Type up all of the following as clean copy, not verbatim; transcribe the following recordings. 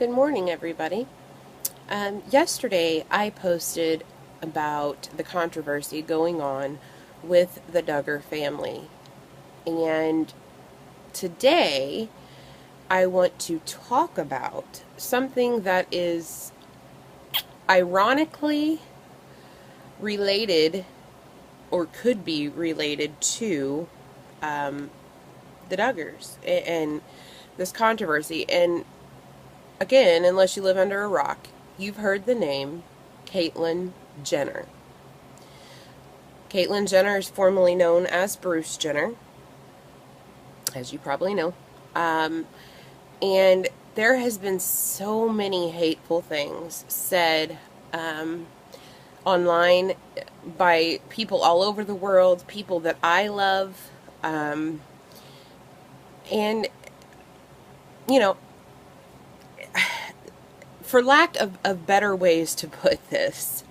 Good morning, everybody. Yesterday, I posted about the controversy going on with the Duggar family. And today, I want to talk about something that is ironically related or could be related to the Duggars and this controversy. And again, unless you live under a rock, you've heard the name Caitlyn Jenner. Caitlyn Jenner is formerly known as Bruce Jenner, as you probably know. And there has been so many hateful things said online by people all over the world, people that I love. And, you know, for lack of better ways to put this,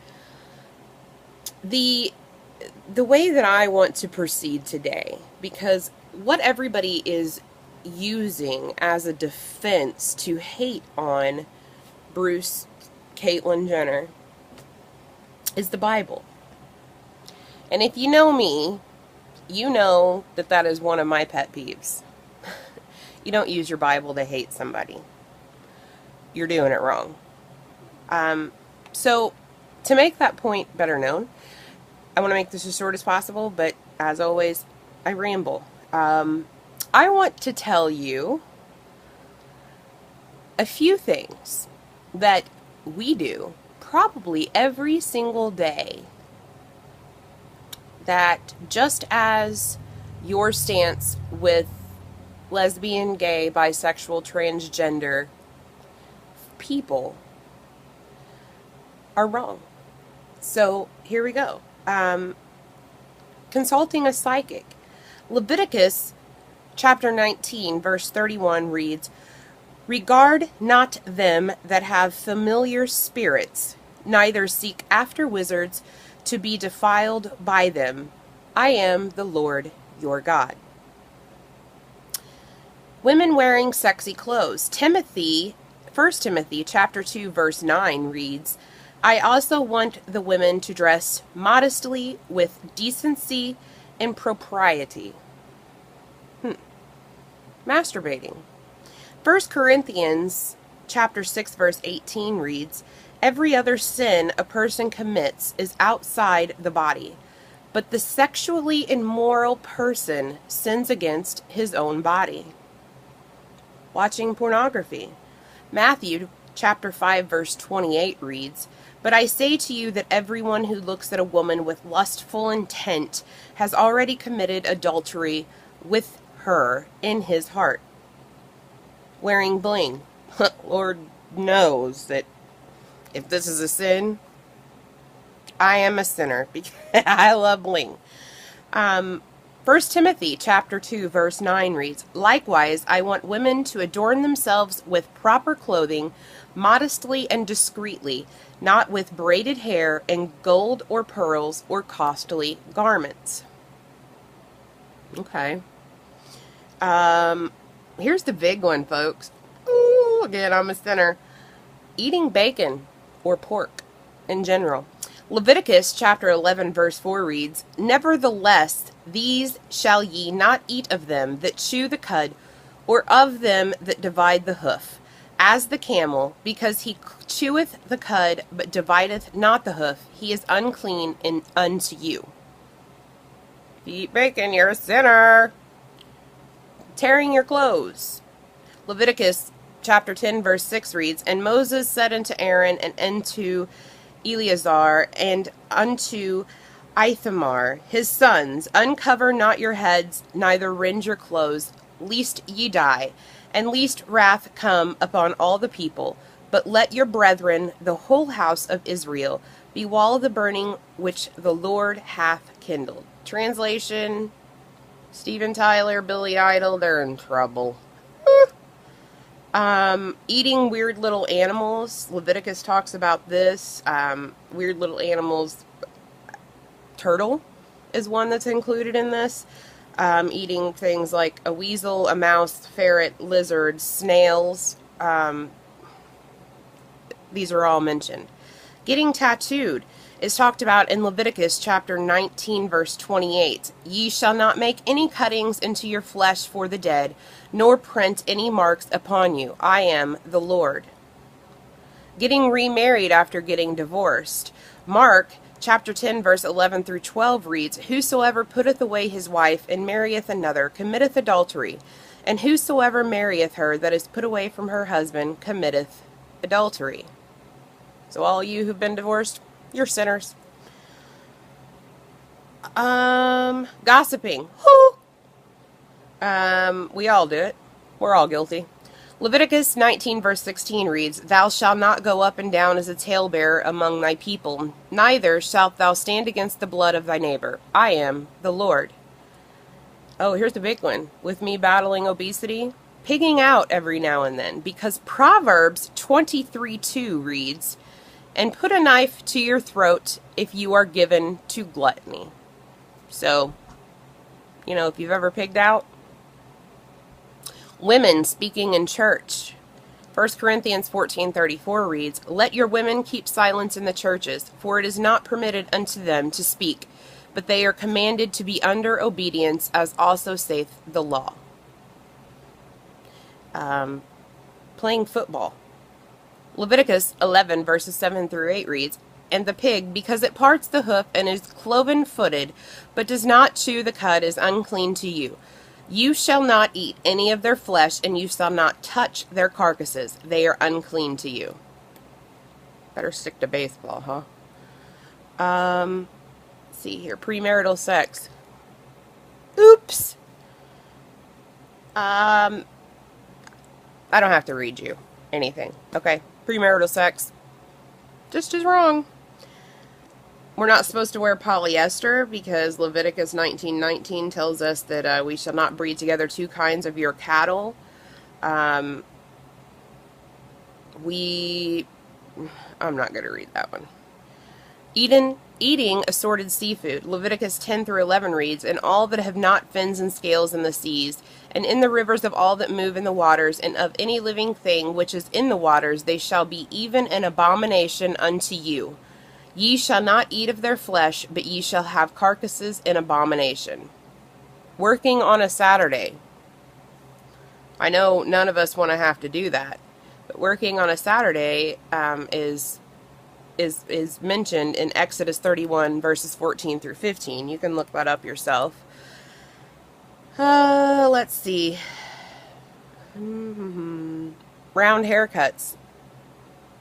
the way that I want to proceed today, because what everybody is using as a defense to hate on Bruce Caitlyn Jenner is the Bible. And if you know me, you know that that is one of my pet peeves. You don't use your Bible to hate somebody. You're doing it wrong. So, to make that point better known, I want to make this as short as possible, but as always, I ramble. I want to tell you a few things that we do probably every single day that, just as your stance with lesbian, gay, bisexual, transgender people are wrong. So here we go. Consulting a psychic. Leviticus chapter 19 verse 31 reads, "Regard not them that have familiar spirits, neither seek after wizards to be defiled by them. I am the Lord your God." Women wearing sexy clothes. 1 Timothy chapter 2 verse 9 reads, "I also want the women to dress modestly with decency and propriety." Masturbating. 1 Corinthians chapter 6 verse 18 reads, "Every other sin a person commits is outside the body, but the sexually immoral person sins against his own body." Watching pornography. Matthew chapter 5 verse 28 reads, "But I say to you that everyone who looks at a woman with lustful intent has already committed adultery with her in his heart." Wearing bling. Lord knows that if this is a sin, I am a sinner because I love bling. 1 Timothy chapter 2 verse 9 reads, "Likewise, I want women to adorn themselves with proper clothing, modestly and discreetly, not with braided hair and gold or pearls or costly garments." Okay. Here's the big one, folks. Ooh, again, I'm a sinner. Eating bacon or pork in general. Leviticus chapter 11 verse 4 reads, "Nevertheless, these shall ye not eat of them that chew the cud, or of them that divide the hoof, as the camel, because he cheweth the cud, but divideth not the hoof, he is unclean unto you." If you eat bacon, you're a sinner. Tearing your clothes. Leviticus chapter 10 verse 6 reads, "And Moses said unto Aaron and unto Eleazar and unto Ithamar his sons, Uncover not your heads, neither rend your clothes, lest ye die, and lest wrath come upon all the people. But let your brethren, the whole house of Israel, bewail the burning which the Lord hath kindled." Translation: Steven Tyler, Billy Idol, they're in trouble. Eating weird little animals. Leviticus talks about this. Weird little animals. Turtle is one that's included in this. Eating things like a weasel, a mouse, ferret, lizard, snails. These are all mentioned. Getting tattooed is talked about in Leviticus chapter 19, verse 28. Ye shall not make any cuttings into your flesh for the dead, nor print any marks upon you. I am the Lord. Getting remarried after getting divorced. Mark chapter 10, verse 11 through 12 reads, Whosoever putteth away his wife and marrieth another committeth adultery, and whosoever marrieth her that is put away from her husband committeth adultery. So all you who've been divorced, you're sinners. Gossiping. We all do it. We're all guilty. Leviticus 19 verse 16 reads, Thou shalt not go up and down as a talebearer among thy people, neither shalt thou stand against the blood of thy neighbor. I am the Lord. Oh, here's the big one. With me battling obesity, pigging out every now and then, because Proverbs 23:2 reads, And put a knife to your throat if you are given to gluttony. So, if you've ever pigged out. Women speaking in church. 1 Corinthians 14:34 reads, Let your women keep silence in the churches, for it is not permitted unto them to speak, but they are commanded to be under obedience, as also saith the law. Playing football. Leviticus 11 verses 7 through 8 reads, And the pig, because it parts the hoof and is cloven-footed, but does not chew the cud, is unclean to you. You shall not eat any of their flesh, and you shall not touch their carcasses. They are unclean to you. Better stick to baseball, huh? Let's see here. Premarital sex. Oops. I don't have to read you anything, okay? Premarital sex. Just as wrong. We're not supposed to wear polyester because Leviticus 19:19 tells us that we shall not breed together two kinds of your cattle. I'm not going to read that one. Eating assorted seafood. Leviticus 10 through 11 reads, And all that have not fins and scales in the seas, and in the rivers of all that move in the waters, and of any living thing which is in the waters, they shall be even an abomination unto you. Ye shall not eat of their flesh, but ye shall have carcasses in abomination. Working on a Saturday. I know none of us want to have to do that, but working on a Saturday is mentioned in Exodus 31 verses 14 through 15. You can look that up yourself. Let's see. Round haircuts.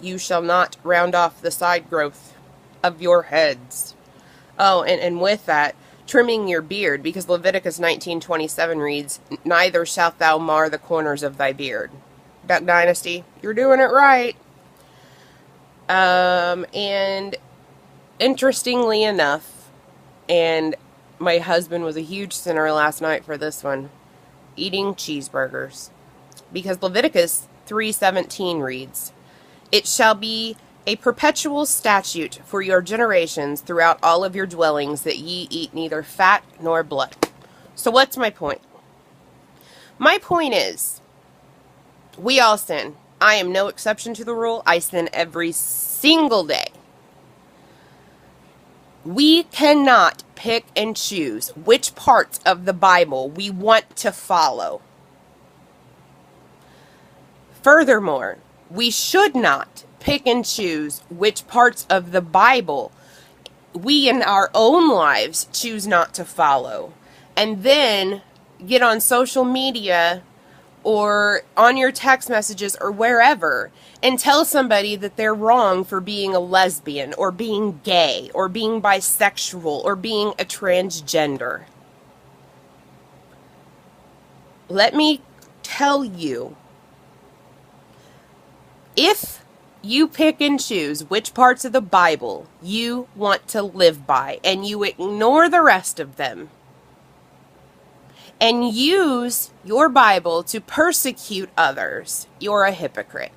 You shall not round off the side growth of your heads. Oh, and with that, trimming your beard, because Leviticus 19:27 reads, Neither shalt thou mar the corners of thy beard. Duck Dynasty, you're doing it right. And interestingly enough, and my husband was a huge sinner last night for this one, eating cheeseburgers. Because Leviticus 3:17 reads, It shall be a perpetual statute for your generations throughout all of your dwellings, that ye eat neither fat nor blood. So what's my point? My point is, we all sin. I am no exception to the rule. I sin every single day. We cannot pick and choose which parts of the Bible we want to follow. Furthermore, we should not pick and choose which parts of the Bible we in our own lives choose not to follow, and then get on social media or on your text messages or wherever and tell somebody that they're wrong for being a lesbian or being gay or being bisexual or being a transgender. Let me tell you, if you pick and choose which parts of the Bible you want to live by, and you ignore the rest of them, and use your Bible to persecute others, you're a hypocrite.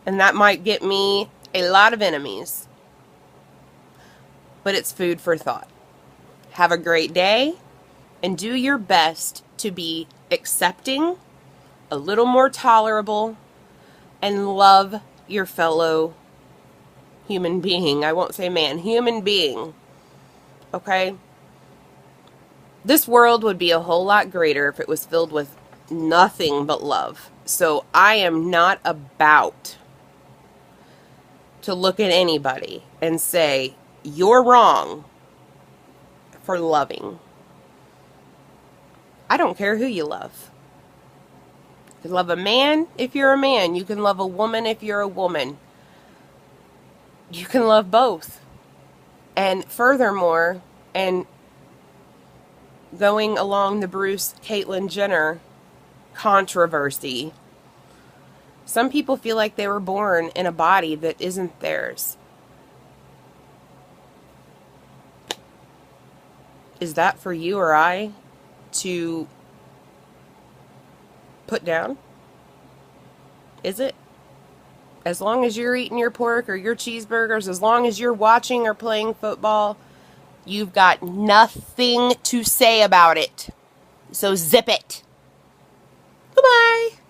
And that might get me a lot of enemies, but it's food for thought. Have a great day, and do your best to be accepting, a little more tolerable, and love your fellow human being. I won't say man, human being. Okay? This world would be a whole lot greater if it was filled with nothing but love. So I am not about to look at anybody and say, you're wrong for loving. I don't care who you love. You can love a man if you're a man. You can love a woman if you're a woman. You can love both. And furthermore, and going along the Bruce Caitlyn Jenner controversy, some people feel like they were born in a body that isn't theirs. Is that for you or I to put down? Is it? As long as you're eating your pork or your cheeseburgers, as long as you're watching or playing football, you've got nothing to say about it. So zip it. Goodbye.